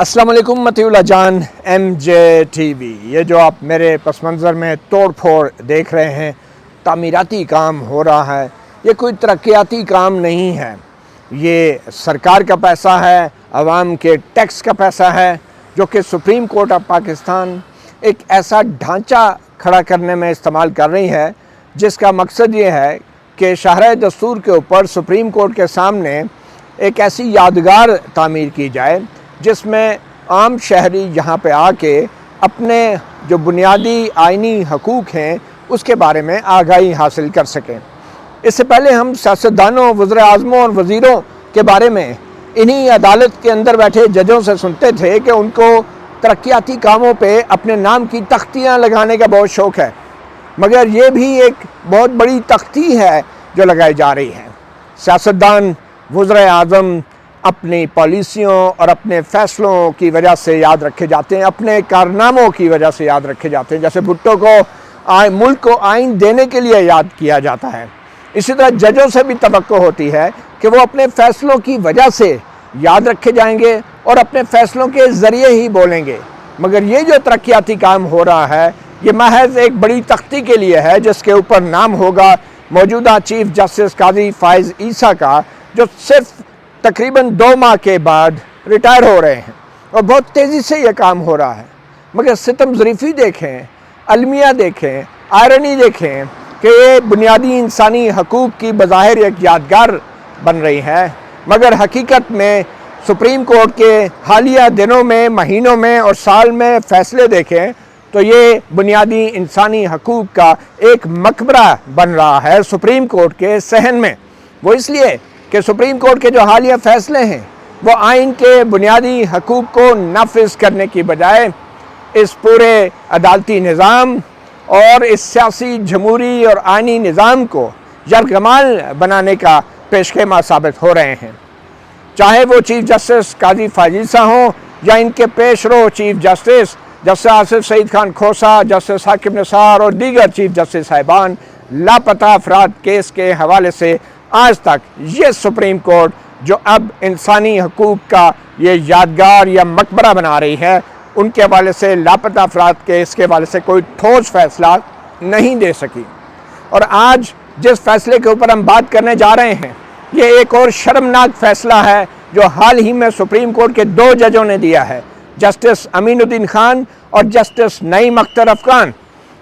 السلام علیکم متی اللہ جان ایم جے ٹی وی. یہ جو آپ میرے پس منظر میں توڑ پھوڑ دیکھ رہے ہیں، تعمیراتی کام ہو رہا ہے. یہ کوئی ترقیاتی کام نہیں ہے. یہ سرکار کا پیسہ ہے، عوام کے ٹیکس کا پیسہ ہے، جو کہ سپریم کورٹ آف پاکستان ایک ایسا ڈھانچہ کھڑا کرنے میں استعمال کر رہی ہے جس کا مقصد یہ ہے کہ شاہراہ دستور کے اوپر سپریم کورٹ کے سامنے ایک ایسی یادگار تعمیر کی جائے جس میں عام شہری یہاں پہ آ کے اپنے جو بنیادی آئینی حقوق ہیں اس کے بارے میں آگاہی حاصل کر سکیں. اس سے پہلے ہم سیاستدانوں، وزراء اعظموں اور وزیروں کے بارے میں انہی عدالت کے اندر بیٹھے ججوں سے سنتے تھے کہ ان کو ترقیاتی کاموں پہ اپنے نام کی تختیاں لگانے کا بہت شوق ہے، مگر یہ بھی ایک بہت بڑی تختی ہے جو لگائی جا رہی ہے. سیاستدان، وزراء اعظم اپنی پالیسیوں اور اپنے فیصلوں کی وجہ سے یاد رکھے جاتے ہیں، اپنے کارناموں کی وجہ سے یاد رکھے جاتے ہیں. جیسے بھٹو کو ملک کو آئین دینے کے لیے یاد کیا جاتا ہے، اسی طرح ججوں سے بھی توقع ہوتی ہے کہ وہ اپنے فیصلوں کی وجہ سے یاد رکھے جائیں گے اور اپنے فیصلوں کے ذریعے ہی بولیں گے. مگر یہ جو ترقیاتی کام ہو رہا ہے یہ محض ایک بڑی تختی کے لیے ہے جس کے اوپر نام ہوگا موجودہ چیف جسٹس قاضی فائز عیسیٰ کا، جو صرف تقریباً 2 ماہ کے بعد ریٹائر ہو رہے ہیں اور بہت تیزی سے یہ کام ہو رہا ہے. مگر ستم ظریفی دیکھیں، المیہ دیکھیں، آئرنی دیکھیں کہ یہ بنیادی انسانی حقوق کی بظاہر ایک یادگار بن رہی ہے، مگر حقیقت میں سپریم کورٹ کے حالیہ دنوں میں، مہینوں میں اور سال میں فیصلے دیکھیں تو یہ بنیادی انسانی حقوق کا ایک مقبرہ بن رہا ہے سپریم کورٹ کے صحن میں. وہ اس لیے کہ سپریم کورٹ کے جو حالیہ فیصلے ہیں وہ آئین کے بنیادی حقوق کو نافذ کرنے کی بجائے اس پورے عدالتی نظام اور اس سیاسی جمہوری اور آئینی نظام کو یرغمال بنانے کا پیش خیمہ ثابت ہو رہے ہیں. چاہے وہ چیف جسٹس قاضی فائز عیسیٰ ہوں یا ان کے پیش رو چیف جسٹس آصف سعید خان کھوسہ، جسٹس حاکم نثار اور دیگر چیف جسٹس صاحبان، لاپتہ افراد کیس کے حوالے سے آج تک یہ سپریم کورٹ جو اب انسانی حقوق کا یہ یادگار یا مقبرہ بنا رہی ہے، ان کے حوالے سے لاپتہ افراد کیس کے حوالے سے کوئی ٹھوس فیصلہ نہیں دے سکی. اور آج جس فیصلے کے اوپر ہم بات کرنے جا رہے ہیں یہ ایک اور شرمناک فیصلہ ہے جو حال ہی میں سپریم کورٹ کے 2 ججوں نے دیا ہے، جسٹس امین الدین خان اور جسٹس نعیم اختر افغان.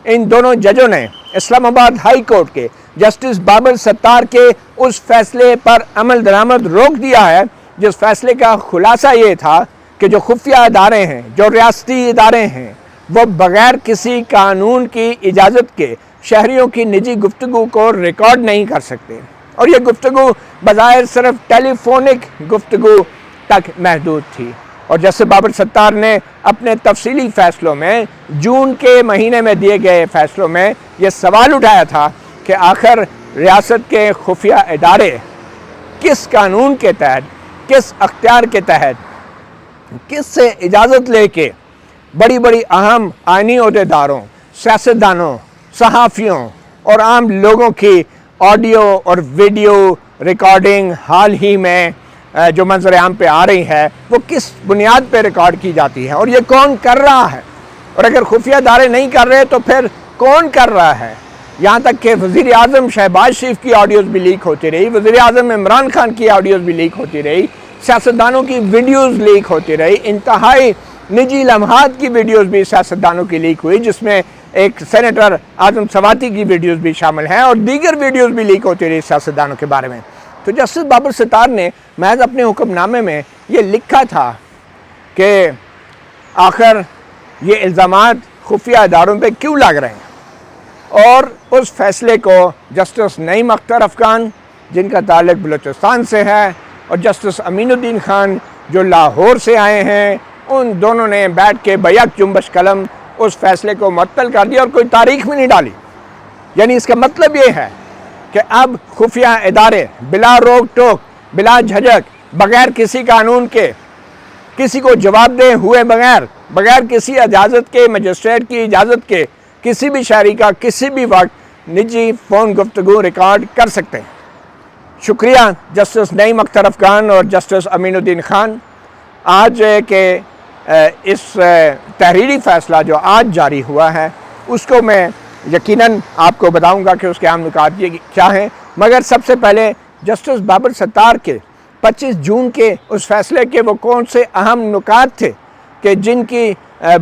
ان دونوں ججوں نے اسلام آباد ہائی کورٹ کے جسٹس بابر ستار کے اس فیصلے پر عمل درآمد روک دیا ہے جس فیصلے کا خلاصہ یہ تھا کہ جو خفیہ ادارے ہیں، جو ریاستی ادارے ہیں، وہ بغیر کسی قانون کی اجازت کے شہریوں کی نجی گفتگو کو ریکارڈ نہیں کر سکتے، اور یہ گفتگو بظاہر صرف ٹیلی فونک گفتگو تک محدود تھی. اور جسٹس بابر ستار نے اپنے تفصیلی فیصلوں میں جون کے مہینے میں دیے گئے فیصلوں میں یہ سوال اٹھایا تھا کہ آخر ریاست کے خفیہ ادارے کس قانون کے تحت، کس اختیار کے تحت، کس سے اجازت لے کے بڑی بڑی اہم آئینی عہدیداروں، سیاستدانوں، صحافیوں اور عام لوگوں کی آڈیو اور ویڈیو ریکارڈنگ حال ہی میں جو منظر عام پہ آ رہی ہے وہ کس بنیاد پہ ریکارڈ کی جاتی ہے، اور یہ کون کر رہا ہے؟ اور اگر خفیہ ادارے نہیں کر رہے تو پھر کون کر رہا ہے؟ یہاں تک کہ وزیر اعظم شہباز شریف کی آڈیوز بھی لیک ہوتی رہی، وزیر اعظم عمران خان کی آڈیوز بھی لیک ہوتی رہی، سیاستدانوں کی ویڈیوز لیک ہوتی رہی، انتہائی نجی لمحات کی ویڈیوز بھی سیاستدانوں کی لیک ہوئی، جس میں ایک سینیٹر اعظم سواتی کی ویڈیوز بھی شامل ہیں، اور دیگر ویڈیوز بھی لیک ہوتی رہی سیاستدانوں کے بارے میں. تو جسٹس بابر ستار نے محض اپنے حکم نامے میں یہ لکھا تھا کہ آخر یہ الزامات خفیہ اداروں پہ کیوں لگ رہے ہیں، اور اس فیصلے کو جسٹس نعیم اختر افغان جن کا تعلق بلوچستان سے ہے اور جسٹس امین الدین خان جو لاہور سے آئے ہیں، ان دونوں نے بیٹھ کے بیک جنبش قلم اس فیصلے کو معطل کر دیا اور کوئی تاریخ بھی نہیں ڈالی. یعنی اس کا مطلب یہ ہے کہ اب خفیہ ادارے بلا روک ٹوک، بلا جھجک، بغیر کسی قانون کے، کسی کو جواب دے ہوئے بغیر کسی اجازت کے، مجسٹریٹ کی اجازت کے، کسی بھی شہری کا کسی بھی وقت نجی فون گفتگو ریکارڈ کر سکتے ہیں. شکریہ جسٹس نعیم اختر افغان اور جسٹس امین الدین خان. آج کے اس تحریری فیصلہ جو آج جاری ہوا ہے اس کو میں یقیناً آپ کو بتاؤں گا کہ اس کے اہم نکات یہ کیا ہیں، مگر سب سے پہلے جسٹس بابر ستار کے 25 جون کے اس فیصلے کے وہ کون سے اہم نکات تھے کہ جن کی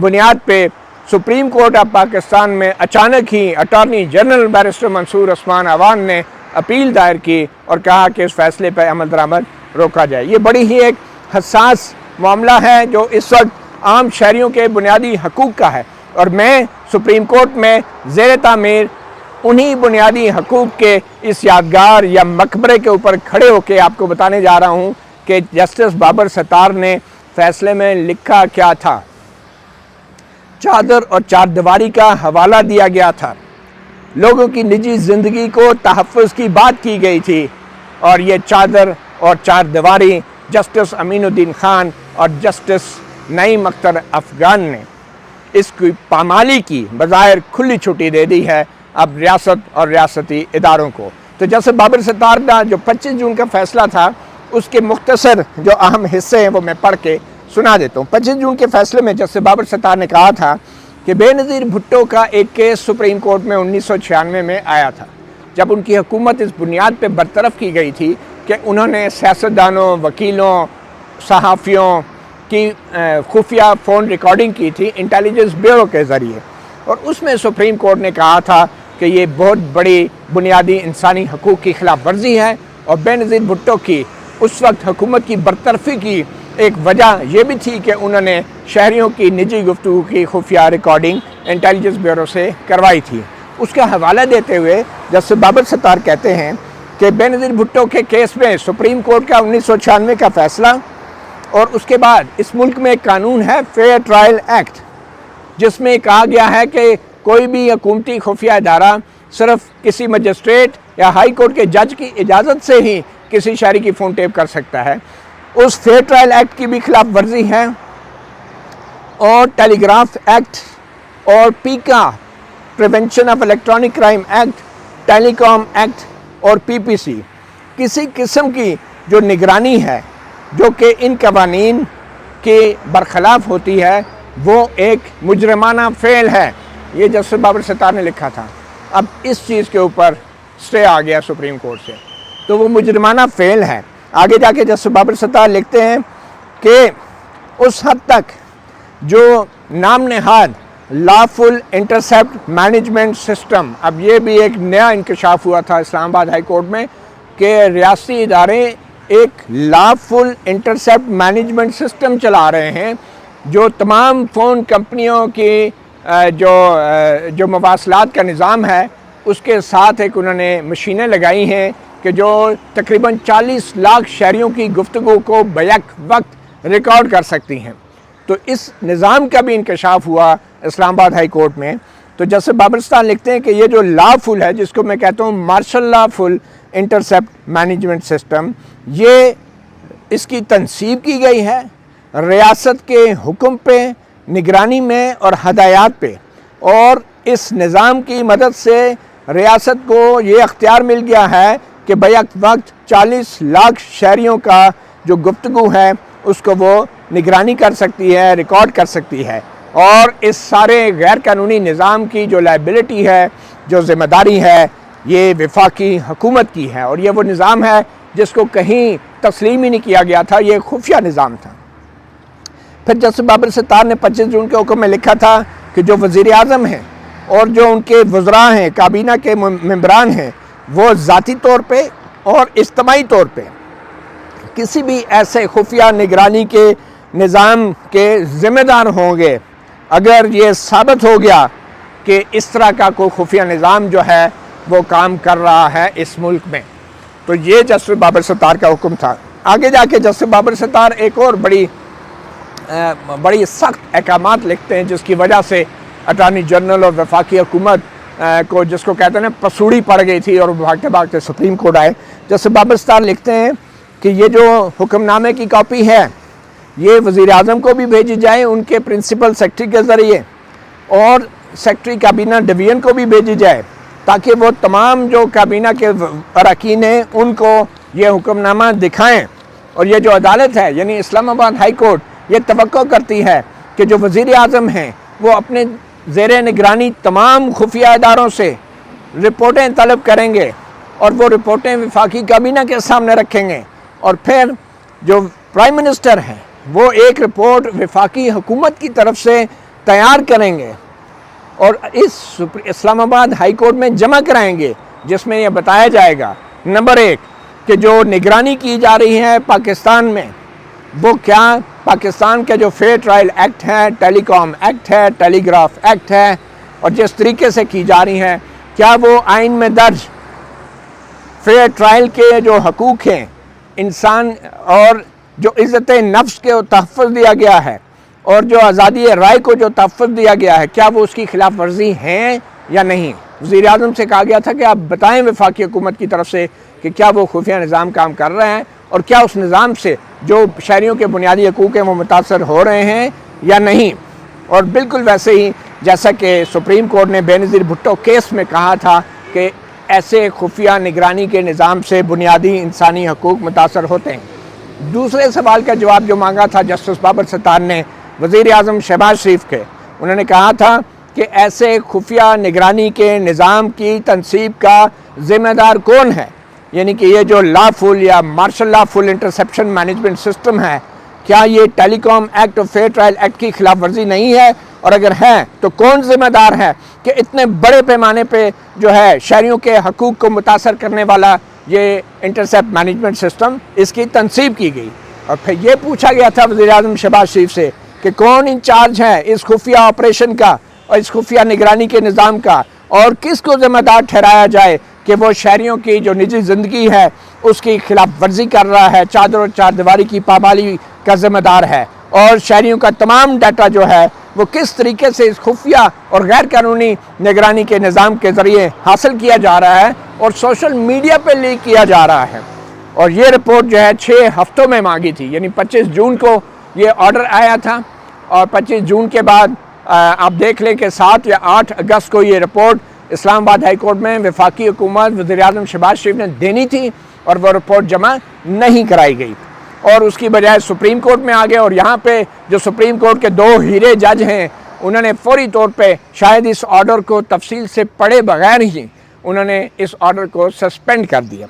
بنیاد پہ سپریم کورٹ آف پاکستان میں اچانک ہی اٹارنی جنرل بیرسٹر منصور عثمان اعوان نے اپیل دائر کی اور کہا کہ اس فیصلے پہ عمل درآمد روکا جائے۔ یہ بڑی ہی ایک حساس معاملہ ہے جو اس وقت عام شہریوں کے بنیادی حقوق کا ہے، اور میں سپریم کورٹ میں زیر تعمیر انہی بنیادی حقوق کے اس یادگار یا مقبرے کے اوپر کھڑے ہو کے آپ کو بتانے جا رہا ہوں کہ جسٹس بابر ستار نے فیصلے میں لکھا کیا تھا۔ چادر اور چار دیواری کا حوالہ دیا گیا تھا، لوگوں کی نجی زندگی کو تحفظ کی بات کی گئی تھی، اور یہ چادر اور چار دیواری جسٹس امین الدین خان اور جسٹس نعیم اختر افغان نے اس کی پامالی کی بظاہر کھلی چھٹی دے دی ہے اب ریاست اور ریاستی اداروں کو۔ تو جسٹس بابر ستار کا جو 25 جون کا فیصلہ تھا اس کے مختصر جو اہم حصے ہیں وہ میں پڑھ کے سنا دیتا ہوں۔ 25 جون کے فیصلے میں جسٹس بابر ستار نے کہا تھا کہ بے نظیر بھٹو کا ایک کیس سپریم کورٹ میں 1996 میں آیا تھا، جب ان کی حکومت اس بنیاد پہ برطرف کی گئی تھی کہ انہوں نے سیاستدانوں، وکیلوں، صحافیوں کی خفیہ فون ریکارڈنگ کی تھی انٹیلیجنس بیورو کے ذریعے، اور اس میں سپریم کورٹ نے کہا تھا کہ یہ بہت بڑی بنیادی انسانی حقوق کی خلاف ورزی ہے، اور بے نظیر بھٹو کی اس وقت حکومت کی برطرفی کی ایک وجہ یہ بھی تھی کہ انہوں نے شہریوں کی نجی گفتگو کی خفیہ ریکارڈنگ انٹیلیجنس بیورو سے کروائی تھی۔ اس کا حوالہ دیتے ہوئے جسٹس بابر ستار کہتے ہیں کہ بے نظیر بھٹو کے کیس میں سپریم کورٹ کا 1996 کا فیصلہ، اور اس کے بعد اس ملک میں ایک قانون ہے فیئر ٹرائل ایکٹ، جس میں کہا گیا ہے کہ کوئی بھی حکومتی خفیہ ادارہ صرف کسی مجسٹریٹ یا ہائی کورٹ کے جج کی اجازت سے ہی کسی شہری کی فون ٹیپ کر سکتا ہے۔ اس فیئر ٹرائل ایکٹ کی بھی خلاف ورزی ہے، اور ٹیلی گراف ایکٹ اور PECA prevention of electronic crime act, telecom act اور پی پی سی کسی قسم کی جو نگرانی ہے جو کہ ان قوانین کے برخلاف ہوتی ہے وہ ایک مجرمانہ فعل ہے۔ یہ جسٹس بابر ستار نے لکھا تھا۔ اب اس چیز کے اوپر سٹے آ گیا سپریم کورٹ سے، تو وہ مجرمانہ فعل ہے۔ آگے جا کے جسٹس بابر ستار لکھتے ہیں کہ اس حد تک جو نام نہاد لافل انٹرسیپٹ مینجمنٹ سسٹم، اب یہ بھی ایک نیا انکشاف ہوا تھا اسلام آباد ہائی کورٹ میں کہ ریاستی ادارے ایک لافل انٹرسیپٹ مینجمنٹ سسٹم چلا رہے ہیں جو تمام فون کمپنیوں کی جو مواصلات کا نظام ہے اس کے ساتھ ایک انہوں نے مشینیں لگائی ہیں کہ جو تقریباً 40 لاکھ شہریوں کی گفتگو کو بیک وقت ریکارڈ کر سکتی ہیں۔ تو اس نظام کا بھی انکشاف ہوا اسلام آباد ہائی کورٹ میں۔ تو جسٹس بابر ستار لکھتے ہیں کہ یہ جو لا فل ہے، جس کو میں کہتا ہوں مارشل لا فل انٹرسیپٹ مینجمنٹ سسٹم، یہ اس کی تنصیب کی گئی ہے ریاست کے حکم پہ، نگرانی میں اور ہدایات پہ، اور اس نظام کی مدد سے ریاست کو یہ اختیار مل گیا ہے کہ بیک وقت 40 لاکھ شہریوں کا جو گفتگو ہے اس کو وہ نگرانی کر سکتی ہے، ریکارڈ کر سکتی ہے، اور اس سارے غیر قانونی نظام کی جو لائبلٹی ہے، جو ذمہ داری ہے، یہ وفاقی حکومت کی ہے، اور یہ وہ نظام ہے جس کو کہیں تسلیم ہی نہیں کیا گیا تھا، یہ خفیہ نظام تھا۔ پھر جسٹس بابر ستار نے 25 جون کے حکم میں لکھا تھا کہ جو وزیر اعظم ہیں اور جو ان کے وزراء ہیں، کابینہ کے ممبران ہیں، وہ ذاتی طور پہ اور اجتماعی طور پہ کسی بھی ایسے خفیہ نگرانی کے نظام کے ذمہ دار ہوں گے اگر یہ ثابت ہو گیا کہ اس طرح کا کوئی خفیہ نظام جو ہے وہ کام کر رہا ہے اس ملک میں۔ تو یہ جسٹس بابر ستار کا حکم تھا۔ آگے جا کے جسٹس بابر ستار ایک اور بڑی سخت احکامات لکھتے ہیں جس کی وجہ سے اٹارنی جنرل اور وفاقی حکومت کو، جس کو کہتے ہیں پسوڑی پڑ گئی تھی، اور بھاگتے بھاگتے سپریم کورٹ آئے۔ جسٹس بابر ستار لکھتے ہیں کہ یہ جو حکم نامے کی کاپی ہے یہ وزیر اعظم کو بھی بھیجی جائے ان کے پرنسپل سیکرٹری کے ذریعے، اور سیکرٹری کابینہ ڈویژن کو بھی بھیجی جائے، تاکہ وہ تمام جو کابینہ کے اراکین ہیں ان کو یہ حکم نامہ دکھائیں۔ اور یہ جو عدالت ہے یعنی اسلام آباد ہائی کورٹ یہ توقع کرتی ہے کہ جو وزیر اعظم ہیں وہ اپنے زیر نگرانی تمام خفیہ اداروں سے رپورٹیں طلب کریں گے اور وہ رپورٹیں وفاقی کابینہ کے سامنے رکھیں گے، اور پھر جو پرائم منسٹر ہیں وہ ایک رپورٹ وفاقی حکومت کی طرف سے تیار کریں گے اور اس اسلام آباد ہائی کورٹ میں جمع کرائیں گے، جس میں یہ بتایا جائے گا نمبر 1 کہ جو نگرانی کی جا رہی ہے پاکستان میں وہ کیا پاکستان کا جو فیئر ٹرائل ایکٹ ہے، ٹیلی کام ایکٹ ہے، ٹیلی گراف ایکٹ ہے، اور جس طریقے سے کی جا رہی ہیں کیا وہ آئین میں درج فیئر ٹرائل کے جو حقوق ہیں انسان اور جو عزت نفس کے تحفظ دیا گیا ہے اور جو آزادی رائے کو جو تحفظ دیا گیا ہے کیا وہ اس کی خلاف ورزی ہیں یا نہیں۔ وزیر اعظم سے کہا گیا تھا کہ آپ بتائیں وفاقی حکومت کی طرف سے کہ کیا وہ خفیہ نظام کام کر رہے ہیں اور کیا اس نظام سے جو شہریوں کے بنیادی حقوق ہیں وہ متاثر ہو رہے ہیں یا نہیں۔ اور بالکل ویسے ہی جیسا کہ سپریم کورٹ نے بے نظیر بھٹو کیس میں کہا تھا کہ ایسے خفیہ نگرانی کے نظام سے بنیادی انسانی حقوق متاثر ہوتے ہیں۔ دوسرے سوال کا جواب جو مانگا تھا جسٹس بابر ستار نے وزیر اعظم شہباز شریف کے، انہوں نے کہا تھا کہ ایسے خفیہ نگرانی کے نظام کی تنصیب کا ذمہ دار کون ہے، یعنی کہ یہ جو لا فل یا مارشل لا فل انٹرسیپشن مینجمنٹ سسٹم ہے کیا یہ ٹیلی کام ایکٹ اور فیئر ٹرائل ایکٹ کی خلاف ورزی نہیں ہے، اور اگر ہے تو کون ذمہ دار ہے کہ اتنے بڑے پیمانے پہ جو ہے شہریوں کے حقوق کو متاثر کرنے والا یہ انٹرسیپٹ مینجمنٹ سسٹم اس کی تنصیب کی گئی۔ اور پھر یہ پوچھا گیا تھا وزیر اعظم شہباز شریف سے کہ کون انچارج ہے اس خفیہ آپریشن کا اور اس خفیہ نگرانی کے نظام کا، اور کس کو ذمہ دار ٹھہرایا جائے کہ وہ شہریوں کی جو نجی زندگی ہے اس کی خلاف ورزی کر رہا ہے، چادر اور چار دیواری کی پابندی کا ذمہ دار ہے، اور شہریوں کا تمام ڈیٹا جو ہے وہ کس طریقے سے اس خفیہ اور غیر قانونی نگرانی کے نظام کے ذریعے حاصل کیا جا رہا ہے اور سوشل میڈیا پہ لیک کیا جا رہا ہے۔ اور یہ رپورٹ جو ہے 6 ہفتوں میں مانگی تھی، یعنی 25 جون کو یہ آرڈر آیا تھا، اور 25 جون کے بعد آپ دیکھ لیں کہ 7 یا 8 اگست کو یہ رپورٹ اسلام آباد ہائی کورٹ میں وفاقی حکومت وزیر اعظم شہباز شریف نے دینی تھی، اور وہ رپورٹ جمع نہیں کرائی گئی، اور اس کی بجائے سپریم کورٹ میں آ گئے، اور یہاں پہ جو سپریم کورٹ کے 2 ہیرے جج ہیں انہوں نے فوری طور پہ شاید اس آرڈر کو تفصیل سے پڑھے بغیر ہی انہوں نے اس آرڈر کو سسپینڈ کر دیا۔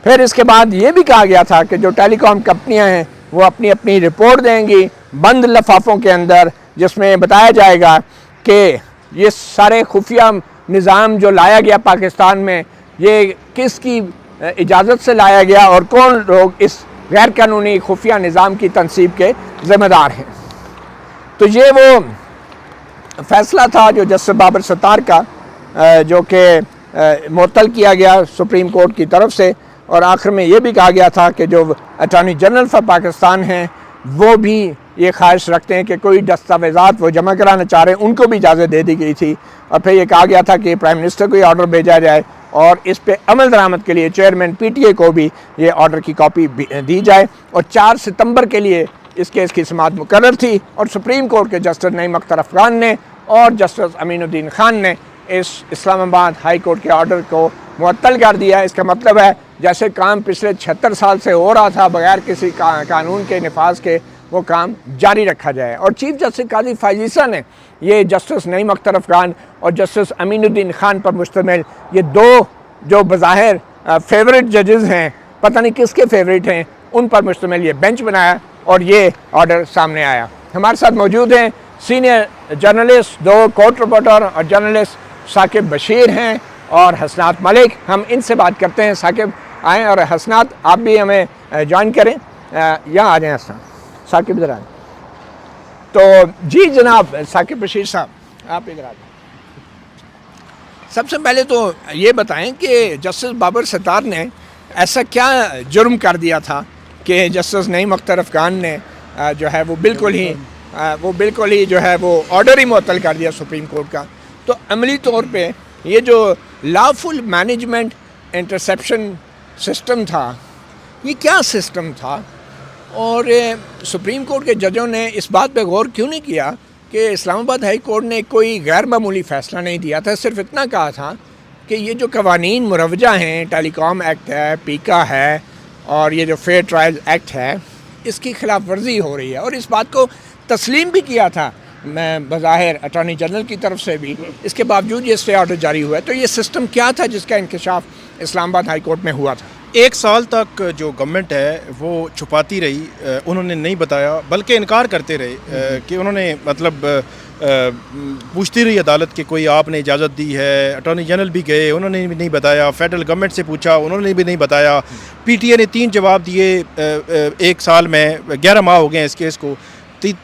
پھر اس کے بعد یہ بھی کہا گیا تھا کہ جو ٹیلی کام کمپنیاں ہیں وہ اپنی اپنی رپورٹ دیں گی بند لفافوں کے اندر، جس میں بتایا جائے گا کہ یہ سارے خفیہ نظام جو لایا گیا پاکستان میں یہ کس کی اجازت سے لایا گیا اور کون لوگ اس غیر قانونی خفیہ نظام کی تنصیب کے ذمہ دار ہیں۔ تو یہ وہ فیصلہ تھا جو جسٹس بابر ستار کا جو کہ معطل کیا گیا سپریم کورٹ کی طرف سے، اور آخر میں یہ بھی کہا گیا تھا کہ جو اٹارنی جنرل فار پاکستان ہیں وہ بھی یہ خواہش رکھتے ہیں کہ کوئی دستاویزات وہ جمع کرانا چاہ رہے ہیں ان کو بھی اجازت دے دی گئی تھی، اور پھر یہ کہا گیا تھا کہ پرائم منسٹر کو یہ آرڈر بھیجا جائے اور اس پہ عمل درآمد کے لیے چیئرمین پی ٹی اے کو بھی یہ آرڈر کی کاپی دی جائے، اور 4 ستمبر کے لیے اس کیس کی سماعت مقرر تھی، اور سپریم کورٹ کے جسٹس نعیم اختر افغان نے اور جسٹس امین الدین خان نے اس اسلام آباد ہائی کورٹ کے آرڈر کو معطل کر دیا۔ اس کا مطلب ہے جیسے کام پچھلے 76 سال سے ہو رہا تھا بغیر کسی قانون کے نفاذ کے وہ کام جاری رکھا جائے۔ اور چیف جسٹس قاضی فائز عیسیٰ نے یہ جسٹس نعیم اختر افغان اور جسٹس امین الدین خان پر مشتمل یہ 2 جو بظاہر فیورٹ ججز ہیں، پتہ نہیں کس کے فیورٹ ہیں، ان پر مشتمل یہ بینچ بنایا اور یہ آرڈر سامنے آیا۔ ہمارے ساتھ موجود ہیں سینئر جرنلسٹ 2 کورٹ رپورٹر اور جرنلسٹ ثاقب بشیر ہیں اور حسنات ملک۔ ہم ان سے بات کرتے ہیں۔ ثاقب آئیں اور حسنات آپ بھی ہمیں جوائن کریں، یہاں آ جائیں ثاقب ادھر آئیں۔ تو جی جناب ثاقب بشیر صاحب آپ ادھر آ جائیں۔ سب سے پہلے تو یہ بتائیں کہ جسٹس بابر ستار نے ایسا کیا جرم کر دیا تھا کہ جسٹس نعیم اختر افغان نے جو ہے وہ بالکل ہی جو ہے وہ آرڈر ہی معطل کر دیا سپریم کورٹ کا۔ تو عملی طور پہ یہ جو لا فل مینجمنٹ انٹرسیپشن سسٹم تھا یہ کیا سسٹم تھا، اور سپریم کورٹ کے ججوں نے اس بات پہ غور کیوں نہیں کیا کہ اسلام آباد ہائی کورٹ نے کوئی غیر معمولی فیصلہ نہیں دیا تھا، صرف اتنا کہا تھا کہ یہ جو قوانین مروجہ ہیں ٹیلی کام ایکٹ ہے، پیکا ہے، اور یہ جو فیئر ٹرائل ایکٹ ہے، اس کی خلاف ورزی ہو رہی ہے، اور اس بات کو تسلیم بھی کیا تھا میں بظاہر اٹارنی جنرل کی طرف سے بھی، اس کے باوجود یہ اسٹے آرڈر جاری ہوا ہے. تو یہ سسٹم کیا تھا جس کا انکشاف اسلام آباد ہائی کورٹ میں ہوا تھا؟ 1 سال تک جو گورنمنٹ ہے وہ چھپاتی رہی، انہوں نے نہیں بتایا، بلکہ انکار کرتے رہے کہ انہوں نے مطلب پوچھتی رہی عدالت کہ کوئی آپ نے اجازت دی ہے. اٹارنی جنرل بھی گئے، انہوں نے بھی نہیں بتایا. فیڈرل گورنمنٹ سے پوچھا، انہوں نے بھی نہیں بتایا. پی ٹی اے نے 3 جواب دیے 1 سال میں، 11 ماہ ہو گئے ہیں اس کیس کو.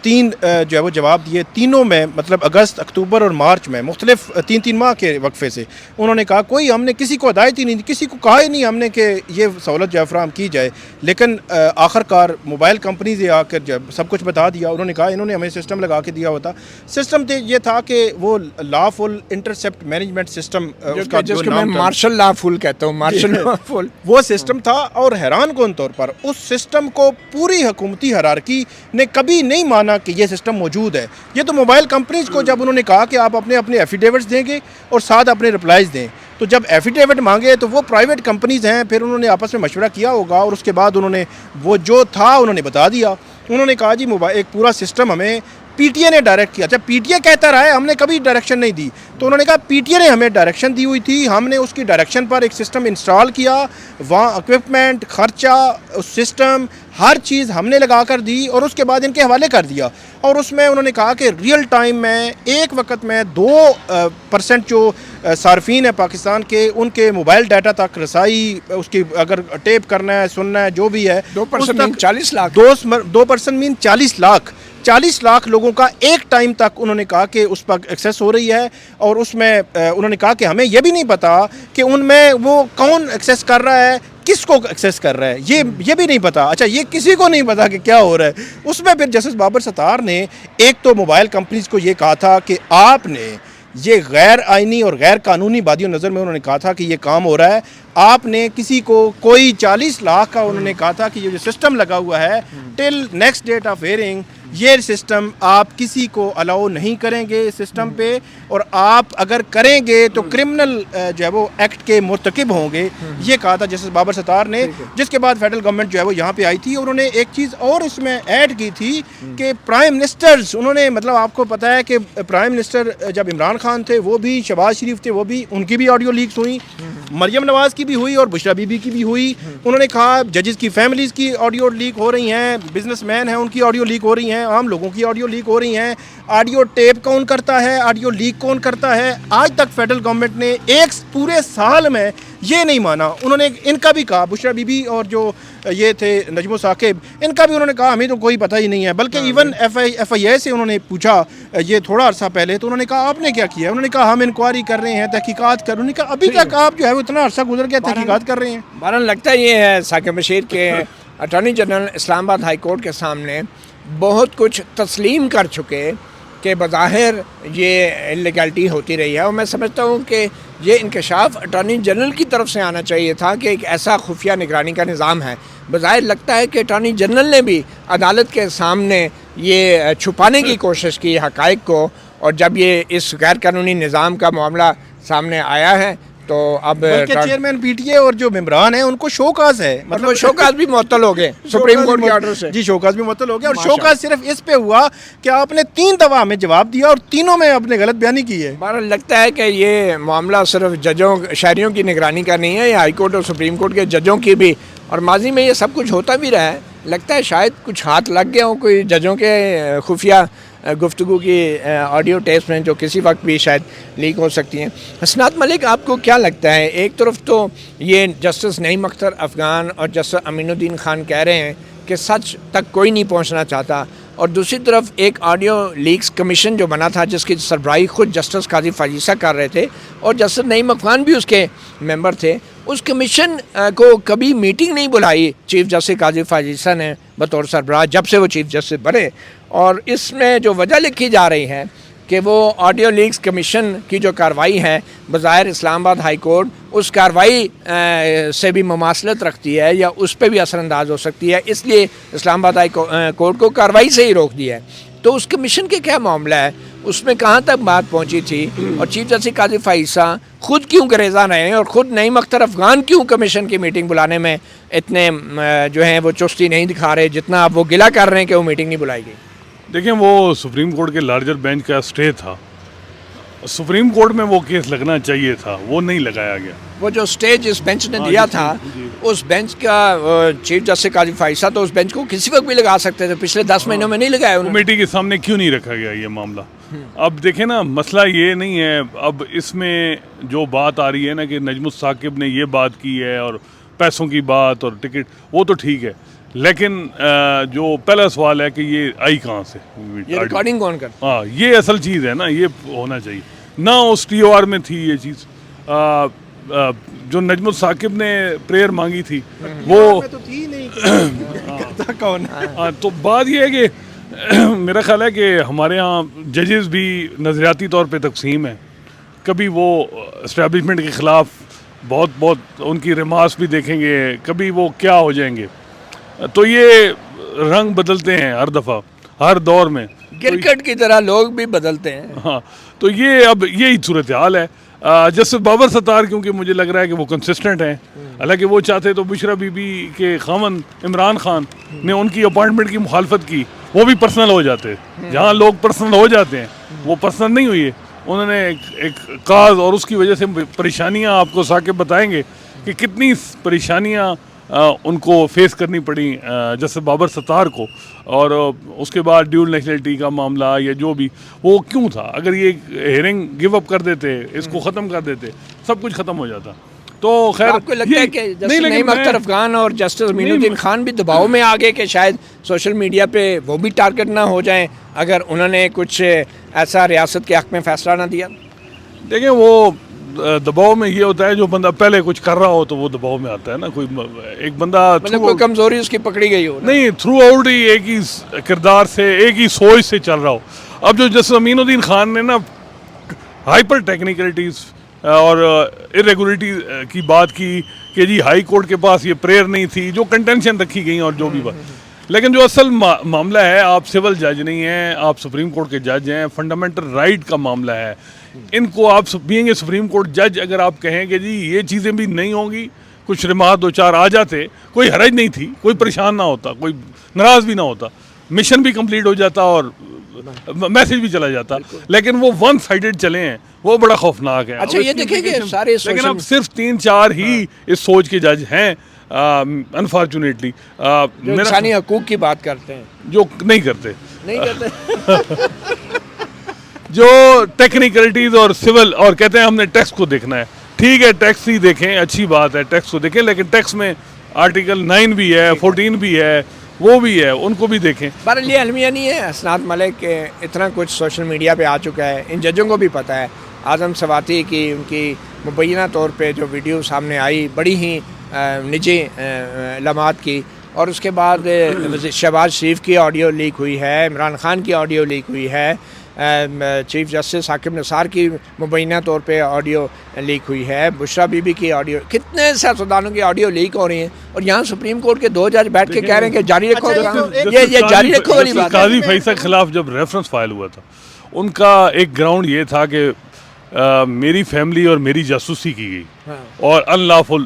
3 جو ہے وہ جواب دیے، تینوں میں مطلب اگست، اکتوبر اور مارچ میں مختلف 3 ماہ کے وقفے سے انہوں نے کہا کوئی ہم نے کسی کو ہدایت ہی نہیں دی، کسی کو کہا ہی نہیں ہم نے کہ یہ سہولت جو ہے فراہم کی جائے. لیکن آخر کار موبائل کمپنیز آ کر جب سب کچھ بتا دیا، انہوں نے کہا انہوں نے ہمیں سسٹم لگا کے دیا ہوتا. سسٹم یہ تھا کہ وہ لا فل انٹرسیپٹ مینجمنٹ سسٹم، جس کو میں مارشل لا فل کہتا ہوں، مارشل لا فل وہ سسٹم تھا. اور حیران کن طور پر اس سسٹم کو پوری حکومتی ہرارکی نے کبھی نہیں مانا کہ یہ سسٹم موجود ہے. یہ تو موبائل کمپنیز کو جب انہوں نے کہا کہ آپ اپنے ایفیڈیوٹس دیں گے اور ساتھ اپنے رپلائز دیں، تو جب ایفیڈیوٹ مانگے تو وہ پرائیویٹ کمپنیز ہیں، پھر انہوں نے آپس میں مشورہ کیا ہوگا اور اس کے بعد انہوں نے وہ جو تھا انہوں نے بتا دیا. انہوں نے کہا جی ایک پورا سسٹم ہمیں پی ٹی اے نے ڈائریکٹ کیا. اچھا پی ٹی اے کہتا رہا ہے ہم نے کبھی ڈائریکشن نہیں دی، تو انہوں نے کہا پی ٹی اے نے ہمیں ڈائریکشن دی ہوئی تھی، ہم نے اس کی ڈائریکشن پر ایک سسٹم انسٹال کیا، وہاں اکوپمنٹ، خرچہ، اس سسٹم ہر چیز ہم نے لگا کر دی اور اس کے بعد ان کے حوالے کر دیا. اور اس میں انہوں نے کہا کہ ریئل ٹائم میں ایک وقت میں 2% جو صارفین ہیں پاکستان کے، ان کے موبائل ڈاٹا تک رسائی، اس کی اگر ٹیپ کرنا ہے، سننا ہے، جو بھی ہے، 2% 40 لاکھ 2% مین 40 لاکھ لوگوں کا ایک ٹائم تک انہوں نے کہا کہ اس پر ایکسیس ہو رہی ہے. اور اس میں انہوں نے کہا کہ ہمیں یہ بھی نہیں پتا کہ ان میں وہ کون ایکسیس کر رہا ہے، کس کو ایکسیس کر رہا ہے، یہ بھی نہیں پتا. اچھا یہ کسی کو نہیں پتا کہ کیا ہو رہا ہے. اس میں پھر جسٹس بابر ستار نے ایک تو موبائل کمپنیز کو یہ کہا تھا کہ آپ نے یہ غیر آئینی اور غیر قانونی بادی نظر میں انہوں نے کہا تھا کہ یہ کام ہو رہا ہے. آپ نے کسی کو کوئی 40 لاکھ کا انہوں نے کہا تھا کہ یہ جو سسٹم لگا ہوا ہے till next date of hearing, یہ سسٹم آپ کسی کو الاؤ نہیں کریں گے اس سسٹم پہ، اور آپ اگر کریں گے تو کرمنل جو ہے وہ ایکٹ کے مرتکب ہوں گے. یہ کہا تھا جسٹس بابر ستار نے. جس کے بعد فیڈرل گورنمنٹ جو ہے وہ یہاں پہ آئی تھی، اور انہوں نے ایک چیز اور اس میں ایڈ کی تھی کہ پرائم منسٹرز، انہوں نے مطلب آپ کو پتہ ہے کہ پرائم منسٹر جب عمران خان تھے وہ بھی، شہباز شریف تھے وہ بھی، ان کی بھی آڈیو لیکس ہوئی، مریم نواز کی بھی ہوئی اور بشرا بی بی کی بھی ہوئی. انہوں نے کہا ججز کی فیملیز کی آڈیو لیک ہو رہی ہیں، بزنس مین ہیں ان کی آڈیو لیک ہو رہی ہیں، عام لوگوں کی آڈیو لیک ہو رہی ہیں. آڈیو ٹیپ کون کرتا ہے، آڈیو لیک کون کرتا ہے؟ آج تک فیڈرل گورنمنٹ نے ایک پورے سال میں یہ نہیں مانا. انہوں نے ان کا بھی کہا، بشرا بی بی اور جو یہ تھے نجم و ثاقب، ان کا بھی انہوں نے کہا ہمیں تو کوئی پتہ ہی نہیں ہے. بلکہ ایون ایف آئی اے سے انہوں نے پوچھا یہ تھوڑا عرصہ پہلے، تو انہوں نے کہا آپ نے کیا کیا؟ انہوں نے کہا ہم انکوائری کر رہے ہیں، تحقیقات کر رہے ہیں. انہوں نے کہا ابھی تک آپ جو ہے وہ اتنا عرصہ گزر گیا تحقیقات کر رہے ہیں. بہرحال لگتا ہے یہ ہے ثاقب بشیر کے اٹارنی جنرل اسلام آباد ہائی کورٹ کے سامنے بہت کچھ تسلیم کر چکے کہ بظاہر یہ انلیگلٹی ہوتی رہی ہے. اور میں سمجھتا ہوں کہ یہ انکشاف اٹارنی جنرل کی طرف سے آنا چاہیے تھا کہ ایک ایسا خفیہ نگرانی کا نظام ہے. بظاہر لگتا ہے کہ اٹارنی جنرل نے بھی عدالت کے سامنے یہ چھپانے کی کوشش کی حقائق کو، اور جب یہ اس غیر قانونی نظام کا معاملہ سامنے آیا ہے تو اب چیئرمین پی ٹی اے اور جو ممبران ہیں ان کو شوکاز ہے، مطلب شوکاز بھی معطل ہو گئے سپریم کورٹ کے آرڈر سے. جی شوکاز بھی معطل ہو گیا، اور شوکاز صرف اس پہ ہوا کہ آپ نے 3 دفعہ ہمیں جواب دیا اور تینوں میں آپ نے غلط بیانی کی ہے. بہرحال لگتا ہے کہ یہ معاملہ صرف ججوں شہریوں کی نگرانی کا نہیں ہے، یہ ہائی کورٹ اور سپریم کورٹ کے ججوں کی بھی، اور ماضی میں یہ سب کچھ ہوتا بھی رہا ہے. لگتا ہے شاید کچھ ہاتھ لگ گیا ہو کوئی ججوں کے خفیہ گفتگو کی آڈیو ٹیپس میں، جو کسی وقت بھی شاید لیک ہو سکتی ہیں. حسنات ملک، آپ کو کیا لگتا ہے؟ ایک طرف تو یہ جسٹس نعیم اختر افغان اور جسٹس امین الدین خان کہہ رہے ہیں کہ سچ تک کوئی نہیں پہنچنا چاہتا، اور دوسری طرف ایک آڈیو لیکس کمیشن جو بنا تھا جس کی سربراہی خود جسٹس قاضی فاضل کر رہے تھے، اور جسٹس نعیم افغان بھی اس کے ممبر تھے، اس کمیشن کو کبھی میٹنگ نہیں بلائی چیف جسٹس قاضی فاضل نے بطور سربراہ جب سے وہ چیف جسٹس بنے. اور اس میں جو وجہ لکھی جا رہی ہے کہ وہ آڈیو لیکس کمیشن کی جو کارروائی ہے بظاہر اسلام آباد ہائی کورٹ اس کارروائی سے بھی مماثلت رکھتی ہے یا اس پہ بھی اثر انداز ہو سکتی ہے، اس لیے اسلام آباد ہائی کورٹ کو کارروائی سے ہی روک دیا ہے. تو اس کمیشن کے کیا معاملہ ہے؟ اس میں کہاں تک بات پہنچی تھی, اور چیف جسٹس قاضی فائزہ خود کیوں گریزاں رہے ہیں, اور خود نعیم اختر افغان کیوں کمیشن کی میٹنگ بلانے میں اتنے جو ہیں وہ چستی نہیں دکھا رہے جتنا آپ وہ گلہ کر رہے ہیں کہ وہ میٹنگ نہیں بلائی گئی؟ دیکھیں وہ سپریم کورٹ کے لارجر بینچ کا اسٹے تھا, سپریم کورٹ میں وہ کیس لگنا چاہیے تھا, وہ نہیں لگایا گیا. وہ جو اسٹیج اس بینچ نے دیا تھا, اس بینچ کا چیف جسٹس قاضی فائزہ تو اس بینچ کو کسی وقت بھی لگا سکتے تھے, پچھلے 10 مہینوں میں نہیں لگایا انہوں نے. کمیٹی کے سامنے کیوں نہیں رکھا گیا یہ معاملہ؟ اب دیکھیں نا, مسئلہ یہ نہیں ہے, اب اس میں جو بات آ رہی ہے نا کہ نجم الثاقب نے یہ بات کی ہے اور پیسوں کی بات اور ٹکٹ, وہ تو ٹھیک ہے, لیکن جو پہلا سوال ہے کہ یہ آئی کہاں سے, یہ ریکارڈنگ کون کرتا؟ ہاں یہ اصل چیز ہے نا, یہ ہونا چاہیے نہ. اس ٹی او آر میں تھی یہ چیز, جو نجم الثاقب نے پریئر مانگی تھی وہ تو بات یہ ہے کہ میرا خیال ہے کہ ہمارے ہاں ججز بھی نظریاتی طور پہ تقسیم ہیں, کبھی وہ اسٹیبلشمنٹ کے خلاف بہت ان کی ریمارکس بھی دیکھیں گے, کبھی وہ کیا ہو جائیں گے, تو یہ رنگ بدلتے ہیں ہر دفعہ ہر دور میں, کرکٹ کی طرح لوگ بھی بدلتے ہیں. ہاں تو یہ اب یہی صورتحال ہے. جسٹس بابر ستار کیونکہ مجھے لگ رہا ہے کہ وہ کنسسٹنٹ ہیں, حالانکہ وہ چاہتے تو بشرا بی بی کے خاوند عمران خان نے ان کی اپوائنٹمنٹ کی مخالفت کی, وہ بھی پرسنل ہو جاتے. جہاں لوگ پرسنل ہو جاتے ہیں وہ پرسنل نہیں ہوئی, انہوں نے ایک کاز اور اس کی وجہ سے پریشانیاں آپ کو ثاقب بتائیں گے کہ کتنی پریشانیاں ان کو فیس کرنی پڑی جسٹس بابر ستار کو. اور اس کے بعد ڈیول نیشنلٹی کا معاملہ یا جو بھی وہ کیوں تھا, اگر یہ ہیئرنگ گیو اپ کر دیتے, اس کو ختم کر دیتے, سب کچھ ختم ہو جاتا. تو خیر آپ کو لگتا ہے کہ جسٹس نعیم اختر افغان اور جسٹس مین الدین خان بھی دباؤ میں آ گئے کہ شاید سوشل میڈیا پہ وہ بھی ٹارگٹ نہ ہو جائیں اگر انہوں نے کچھ ایسا ریاست کے حق میں فیصلہ نہ دیا؟ دیکھیں وہ دباؤ میں یہ ہوتا ہے جو بندہ پہلے کچھ کر رہا ہو تو وہ دباؤ میں آتا ہے نا. کوئی ایک بندہ مطلب کوئی کمزوری اس کی پکڑی گئی ہو نہیں, تھرو آؤٹ ہی ایک ہی کردار سے ایک ہی سوچ سے چل رہا ہو. اب جو جسٹس امین الدین خان نے نا ہائپر ٹیکنیکلٹیز اور ارریگولرٹی کی بات کی کہ جی ہائی کورٹ کے پاس یہ پریئر نہیں تھی, جو کنٹینشن رکھی گئی اور جو بھی بات, لیکن جو اصل معاملہ ہے, آپ سول جج نہیں ہیں, آپ سپریم کورٹ کے جج ہیں, فنڈامنٹل رائٹ کا معاملہ ہے. ان کو آپ بینگ اے سپریم کورٹ جج اگر آپ کہیں کہ جی یہ چیزیں بھی نہیں ہوں گی, کچھ ریمارک 2-4 آ جاتے, کوئی حرج نہیں تھی, کوئی پریشان نہ ہوتا, کوئی ناراض بھی نہ ہوتا, مشن بھی کمپلیٹ ہو جاتا اور میسج بھی چلا جاتا. لیکن وہ ون سائیڈڈ چلے ہیں, وہ بڑا خوفناک ہے. اچھا یہ دیکھیں کہ سارے لیکن اب صرف 3-4 ہی اس سوچ کے جج ہیں انفارچونیٹلی, انسانی حقوق کی بات کرتے ہیں, جو نہیں کرتے جو ٹیکنیکلٹیز اور سول, اور کہتے ہیں ہم نے ٹیکس کو دیکھنا ہے. ٹھیک ہے ٹیکس ہی دیکھیں, اچھی بات ہے ٹیکس کو دیکھیں, لیکن ٹیکس میں آرٹیکل 9 بھی ہے, 14 بھی ہے, وہ بھی ہے, ان کو بھی دیکھیں. بہرحال یہ المیہ نہیں ہے اسناد ملک کہ اتنا کچھ سوشل میڈیا پہ آ چکا ہے, ان ججوں کو بھی پتہ ہے. اعظم سواتی کی ان کی مبینہ طور پہ جو ویڈیو سامنے آئی بڑی ہی نجی لمحات کی, اور اس کے بعد شہباز شریف کی آڈیو لیک ہوئی ہے, عمران خان کی آڈیو لیک ہوئی ہے, چیف جسٹس حاکم نثار کی مبینہ طور پہ آڈیو لیک ہوئی ہے, بشرا بی بی کی آڈیو, کتنے سیاستدانوں کی آڈیو لیک ہو رہی ہیں, اور یہاں سپریم کورٹ کے 2 جج بیٹھ کے کہہ رہے ہیں کہ جاری رکھو. یہ جاری رکھو والی بات ہے. قاضی فیصل کے خلاف جب ریفرنس فائل ہوا تھا, ان کا ایک گراؤنڈ یہ تھا کہ میری فیملی اور میری جاسوسی کی گئی اور ان لافل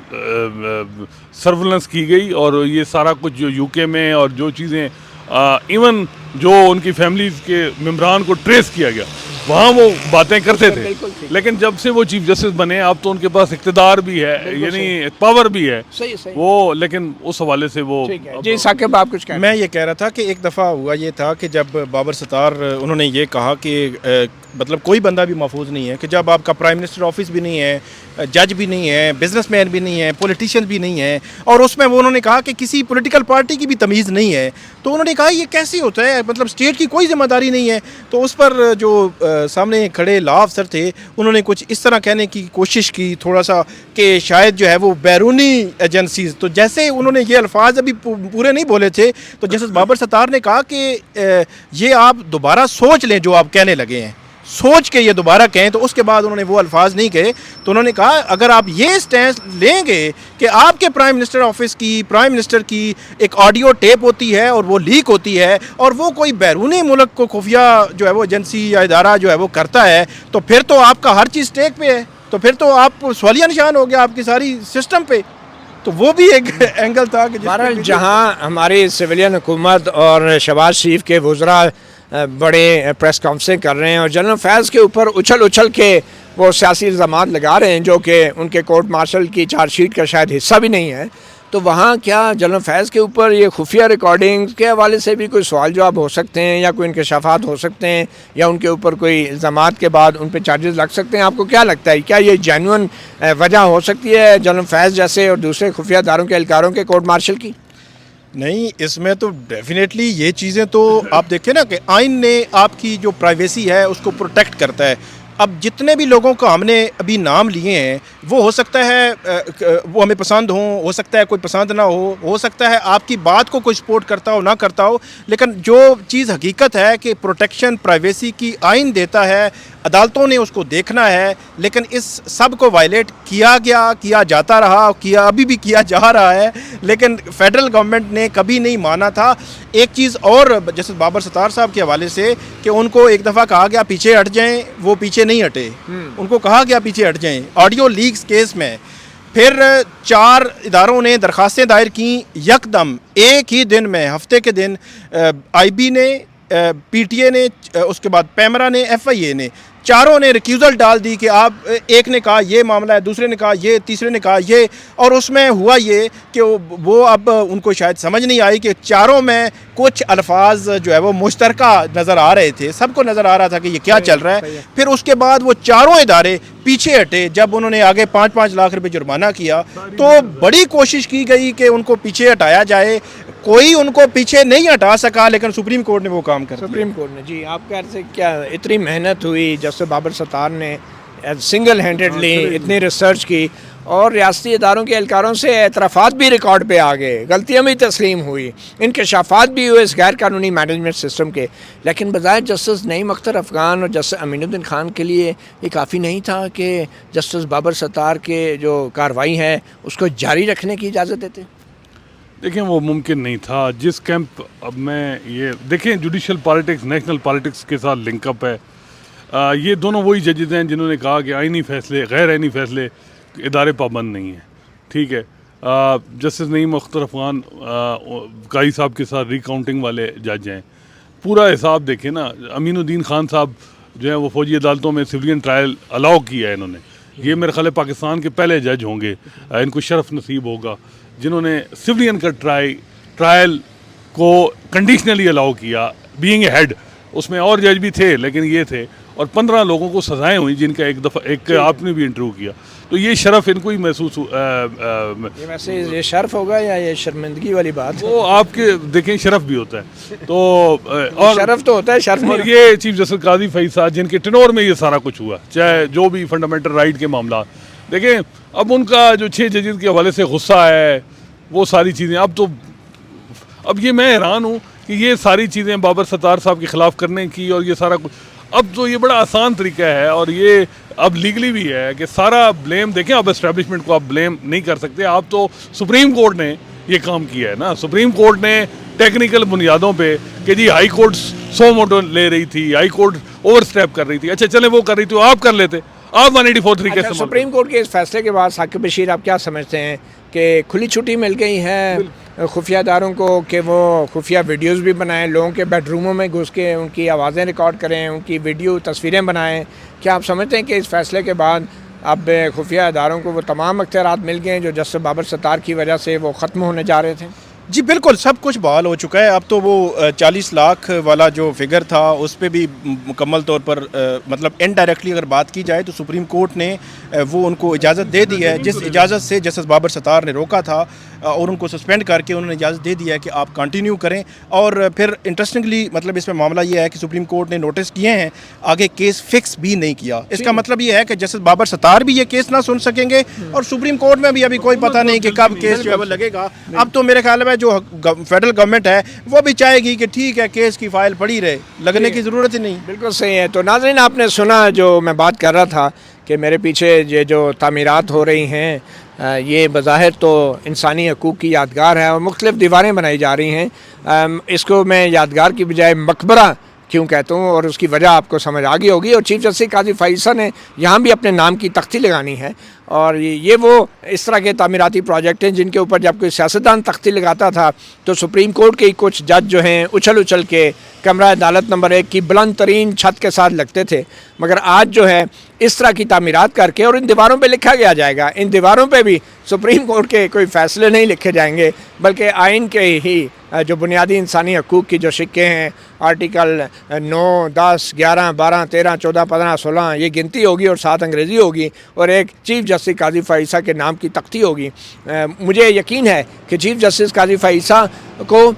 سرولنس کی گئی, اور یہ سارا کچھ جو یو کے میں اور جو چیزیں ایون جو ان کی فیملیز کے ممبران کو ٹریس کیا گیا, وہاں وہ باتیں کرتے تھے. لیکن جب سے وہ چیف جسٹس بنے, اب تو ان کے پاس اقتدار بھی ہے, یعنی پاور بھی ہے وہ, لیکن اس حوالے سے وہ. جی ثاقب آپ کچھ کہیں. میں یہ کہہ رہا تھا کہ ایک دفعہ ہوا یہ تھا کہ جب بابر ستار انہوں نے یہ کہا کہ مطلب کوئی بندہ بھی محفوظ نہیں ہے, کہ جب آپ کا پرائم منسٹر آفس بھی نہیں ہے, جج بھی نہیں ہے, بزنس مین بھی نہیں ہے, پولیٹیشین بھی نہیں ہے, اور اس میں وہ انہوں نے کہا کہ کسی پولیٹیکل پارٹی کی بھی تمیز نہیں ہے, تو انہوں نے کہا یہ کیسے ہوتا ہے, مطلب اسٹیٹ کی کوئی ذمہ داری نہیں ہے. تو اس پر جو سامنے کھڑے لا افسر تھے انہوں نے کچھ اس طرح کہنے کی کوشش کی تھوڑا سا کہ شاید جو ہے وہ بیرونی ایجنسیز, تو جیسے انہوں نے یہ الفاظ ابھی پورے نہیں بولے تھے, تو جسٹس بابر ستار نے کہا کہ یہ آپ دوبارہ سوچ لیں جو آپ کہنے لگے ہیں, سوچ کے یہ دوبارہ کہیں. تو اس کے بعد انہوں نے وہ الفاظ نہیں کہے. تو انہوں نے کہا اگر آپ یہ سٹینس لیں گے کہ آپ کے پرائم منسٹر آفس کی پرائم منسٹر کی ایک آڈیو ٹیپ ہوتی ہے اور وہ لیک ہوتی ہے اور وہ کوئی بیرونی ملک کو خفیہ جو ہے وہ ایجنسی یا ادارہ جو ہے وہ کرتا ہے, تو پھر تو آپ کا ہر چیز اسٹیک پہ ہے, تو پھر تو آپ سوالیہ نشان ہو گیا آپ کی ساری سسٹم پہ. تو وہ بھی ایک اینگل تھا کہ بہرحال جہاں ہماری سویلین حکومت اور شہباز شریف کے وزراء بڑے پریس کانفرنسیں کر رہے ہیں اور جنرل فیض کے اوپر اچھل کے وہ سیاسی الزامات لگا رہے ہیں جو کہ ان کے کورٹ مارشل کی چارج شیٹ کا شاید حصہ بھی نہیں ہے, تو وہاں کیا جنرل فیض کے اوپر یہ خفیہ ریکارڈنگ کے حوالے سے بھی کوئی سوال جواب ہو سکتے ہیں یا کوئی انکشافات ہو سکتے ہیں یا ان کے اوپر کوئی الزامات کے بعد ان پہ چارجز لگ سکتے ہیں؟ آپ کو کیا لگتا ہے, کیا یہ جینوئن وجہ ہو سکتی ہے جنرل فیض جیسے اور دوسرے خفیہ اداروں کے اہلکاروں کے کورٹ مارشل کی؟ نہیں, اس میں تو ڈیفینیٹلی یہ چیزیں تو آپ دیکھیں نا کہ آئین نے آپ کی جو پرائیویسی ہے اس کو پروٹیکٹ کرتا ہے. اب جتنے بھی لوگوں کا ہم نے ابھی نام لیے ہیں وہ ہو سکتا ہے وہ ہمیں پسند ہوں, ہو سکتا ہے کوئی پسند نہ ہو سکتا ہے آپ کی بات کو کوئی سپورٹ کرتا ہو نہ کرتا ہو, لیکن جو چیز حقیقت ہے کہ پروٹیکشن پرائیویسی کی آئین دیتا ہے, عدالتوں نے اس کو دیکھنا ہے, لیکن اس سب کو وائلیٹ کیا جاتا رہا, ابھی بھی کیا جا رہا ہے, لیکن فیڈرل گورنمنٹ نے کبھی نہیں مانا تھا. ایک چیز اور جیسے بابر ستار صاحب کے حوالے سے کہ ان کو ایک دفعہ کہا گیا پیچھے ہٹ جائیں, وہ پیچھے نہیں ہٹے, ان کو کہا گیا پیچھے ہٹ جائیں آڈیو لیکس کیس میں. پھر 4 اداروں نے درخواستیں دائر کیں یکدم ایک ہی دن میں, ہفتے کے دن, آئی بی نے, پی ٹی اے نے, اس کے بعد پیمرا نے, ایف آئی اے نے, چاروں نے ریکیوزل ڈال دی کہ آپ, ایک نے کہا یہ معاملہ ہے, دوسرے نے کہا یہ, تیسرے نے کہا یہ, اور اس میں ہوا یہ کہ وہ اب ان کو شاید سمجھ نہیں آئی کہ چاروں میں کچھ الفاظ جو ہے وہ مشترکہ نظر آ رہے تھے, سب کو نظر آ رہا تھا کہ یہ کیا چل رہا ہے. پھر اس کے بعد وہ چاروں ادارے پیچھے ہٹے جب انہوں نے آگے 5-5 لاکھ روپے جرمانہ کیا. تو بڑی کوشش کی گئی کہ ان کو پیچھے ہٹایا جائے, کوئی ان کو پیچھے نہیں ہٹا سکا, لیکن سپریم کورٹ نے وہ کام کر دیا. سپریم کورٹ نے, جی آپ کے سے کیا اتنی محنت ہوئی جیسے بابر ستار نے سنگل ہینڈڈلی اتنی ریسرچ کی اور ریاستی اداروں کے اہلکاروں سے اعترافات بھی ریکارڈ پہ آ گئے, غلطیاں بھی تسلیم ہوئی, انکشافات بھی ہوئے اس غیر قانونی مینجمنٹ سسٹم کے, لیکن بظاہر جسٹس نعیم اختر افغان اور جسٹس امین الدین خان کے لیے یہ کافی نہیں تھا کہ جسٹس بابر ستار کے جو کارروائی ہے اس کو جاری رکھنے کی اجازت دیتے؟ دیکھیں وہ ممکن نہیں تھا. جس کیمپ اب میں یہ دیکھیں جوڈیشل پالیٹکس نیشنل پالیٹکس کے ساتھ لنک اپ ہے. یہ دونوں وہی ججز ہیں جنہوں نے کہا کہ آئینی فیصلے غیر آئینی فیصلے ادارے پابند نہیں ہیں. ٹھیک ہے, جسٹس نعیم اختر افغان قاضی صاحب کے ساتھ ریکاؤنٹنگ والے جج ہیں. پورا حساب دیکھیں نا, امین الدین خان صاحب جو ہیں وہ فوجی عدالتوں میں سویلین ٹرائل الاؤ کیا ہے انہوں نے. یہ میرے خیال ہے پاکستان کے پہلے جج ہوں گے, ان کو شرف نصیب ہوگا جنہوں نے سویلین کا ٹرائل کو کنڈیشنلی الاؤ کیا, بینگ اے ہیڈ. اس میں اور جج بھی تھے لیکن یہ تھے, اور 15 لوگوں کو سزائیں ہوئیں جن کا ایک آپ نے بھی انٹرویو کیا. تو یہ شرف ان کو ہی محسوس ویسے یہ شرف ہوگا یا یہ شرمندگی والی بات؟ وہ آپ کے دیکھیں شرف بھی ہوتا ہے تو اور شرف تو ہوتا ہے, شرف. اور یہ چیف جسٹس قاضی فیض صاحب جن کے ٹنور میں یہ سارا کچھ ہوا, چاہے جو بھی فنڈامنٹل رائٹ کے معاملات دیکھیں, اب ان کا جو 6 ججز کے حوالے سے غصہ ہے وہ ساری چیزیں اب یہ میں حیران ہوں کہ یہ ساری چیزیں بابر ستار صاحب کے خلاف کرنے کی اور یہ سارا کچھ, اب تو یہ بڑا آسان طریقہ ہے اور یہ اب لیگلی بھی ہے کہ سارا بلیم دیکھیں, اب اسٹیبلشمنٹ کو آپ بلیم نہیں کر سکتے. آپ تو سپریم کورٹ نے یہ کام کیا ہے نا, سپریم کورٹ نے ٹیکنیکل بنیادوں پہ کہ جی ہائی کورٹ سو موٹو لے رہی تھی, ہائی کورٹ اوور اسٹیپ کر رہی تھی, اچھا چلیں وہ کر رہی تھی, آپ کر لیتے, آپ 184 طریقے سے. سپریم کورٹ کے اس فیصلے کے بعد ثاقب بشیر آپ کیا سمجھتے ہیں کہ کھلی چھٹی مل گئی ہے خفیہ اداروں کو کہ وہ خفیہ ویڈیوز بھی بنائیں, لوگوں کے بیڈ روموں میں گھس کے ان کی آوازیں ریکارڈ کریں, ان کی ویڈیو تصویریں بنائیں؟ کیا آپ سمجھتے ہیں کہ اس فیصلے کے بعد اب خفیہ اداروں کو وہ تمام اختیارات مل گئے ہیں جو جسٹس بابر ستار کی وجہ سے وہ ختم ہونے جا رہے تھے؟ جی بالکل, سب کچھ بحال ہو چکا ہے. اب تو وہ 40 لاکھ والا جو فگر تھا اس پہ بھی مکمل طور پر مطلب انڈائریکٹلی اگر بات کی جائے تو سپریم کورٹ نے وہ ان کو اجازت دے دی ہے, جس اجازت سے جسٹس بابر ستار نے روکا تھا اور ان کو سسپینڈ کر کے انہوں نے اجازت دے دیا ہے کہ آپ کنٹینیو کریں. اور پھر انٹرسٹنگلی مطلب اس میں معاملہ یہ ہے کہ سپریم کورٹ نے نوٹس کیے ہیں, آگے کیس فکس بھی نہیں کیا. اس کا مطلب یہ ہے کہ جسٹس بابر ستار بھی یہ کیس نہ سن سکیں گے اور سپریم کورٹ میں بھی ابھی کوئی پتہ نہیں کہ کب کیس جو ہے وہ لگے گا. اب تو میرے خیال میں ہے جو فیڈرل گورنمنٹ ہے وہ بھی چاہے گی کہ ٹھیک ہے کیس کی فائل پڑی رہے, لگنے کی ضرورت ہی نہیں. بالکل صحیح ہے. تو ناظرین آپ نے سنا جو میں بات کر رہا تھا کہ میرے پیچھے یہ جو تعمیرات ہو رہی ہیں یہ بظاہر تو انسانی حقوق کی یادگار ہے اور مختلف دیواریں بنائی جا رہی ہیں. اس کو میں یادگار کی بجائے مقبرہ کیوں کہتا ہوں اور اس کی وجہ آپ کو سمجھ آ گئی ہوگی. اور چیف جسٹس قاضی فائز نے یہاں بھی اپنے نام کی تختی لگانی ہے اور یہ وہ اس طرح کے تعمیراتی پروجیکٹ ہیں جن کے اوپر جب کوئی سیاستدان تختی لگاتا تھا تو سپریم کورٹ کے کچھ جج جو ہیں اچھل کے کمرہ عدالت نمبر 1 کی بلند ترین چھت کے ساتھ لگتے تھے. مگر آج جو ہے اس طرح کی تعمیرات کر کے اور ان دیواروں پہ لکھا گیا جائے گا, ان دیواروں پہ بھی سپریم کورٹ کے کوئی فیصلے نہیں لکھے جائیں گے بلکہ آئین کے ہی جو بنیادی انسانی حقوق کی جو سکے ہیں آرٹیکل 9, 10, 11, 12, 13, 14, 15, 16 یہ گنتی ہوگی اور 7 انگریزی ہوگی اور ایک چیف جسٹس قاضی فائز کے نام کی تختی ہوگی. مجھے یقین ہے کہ چیف جسٹس قاضی فائز کو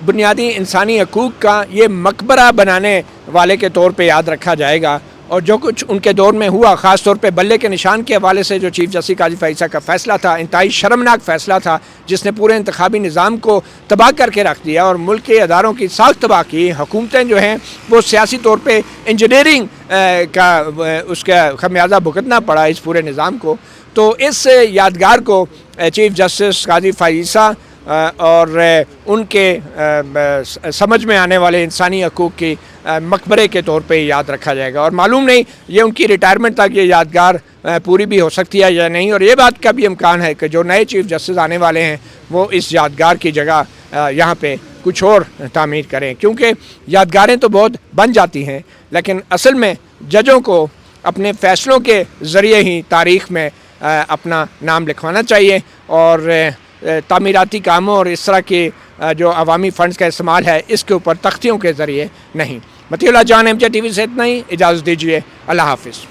بنیادی انسانی حقوق کا یہ مقبرہ بنانے والے کے طور پہ یاد رکھا جائے گا اور جو کچھ ان کے دور میں ہوا خاص طور پہ بلے کے نشان کے حوالے سے جو چیف جسٹس قاضی فائز کا فیصلہ تھا انتہائی شرمناک فیصلہ تھا جس نے پورے انتخابی نظام کو تباہ کر کے رکھ دیا اور ملک کے اداروں کی ساخت تباہ کی. حکومتیں جو ہیں وہ سیاسی طور پہ انجینئرنگ کا اس کا خمیازہ بھگتنا پڑا اس پورے نظام کو. تو اس یادگار کو چیف جسٹس قاضی فائز اور ان کے سمجھ میں آنے والے انسانی حقوق کی مقبرے کے طور پہ یاد رکھا جائے گا اور معلوم نہیں یہ ان کی ریٹائرمنٹ تک یہ یادگار پوری بھی ہو سکتی ہے یا نہیں. اور یہ بات کا بھی امکان ہے کہ جو نئے چیف جسٹس آنے والے ہیں وہ اس یادگار کی جگہ یہاں پہ کچھ اور تعمیر کریں کیونکہ یادگاریں تو بہت بن جاتی ہیں لیکن اصل میں ججوں کو اپنے فیصلوں کے ذریعے ہی تاریخ میں اپنا نام لکھوانا چاہیے اور تعمیراتی کاموں اور اس طرح کے جو عوامی فنڈز کا استعمال ہے اس کے اوپر تختیوں کے ذریعے نہیں. مطیع اللہ جان MJ TV سے اتنا ہی, اجازت دیجیے, اللہ حافظ.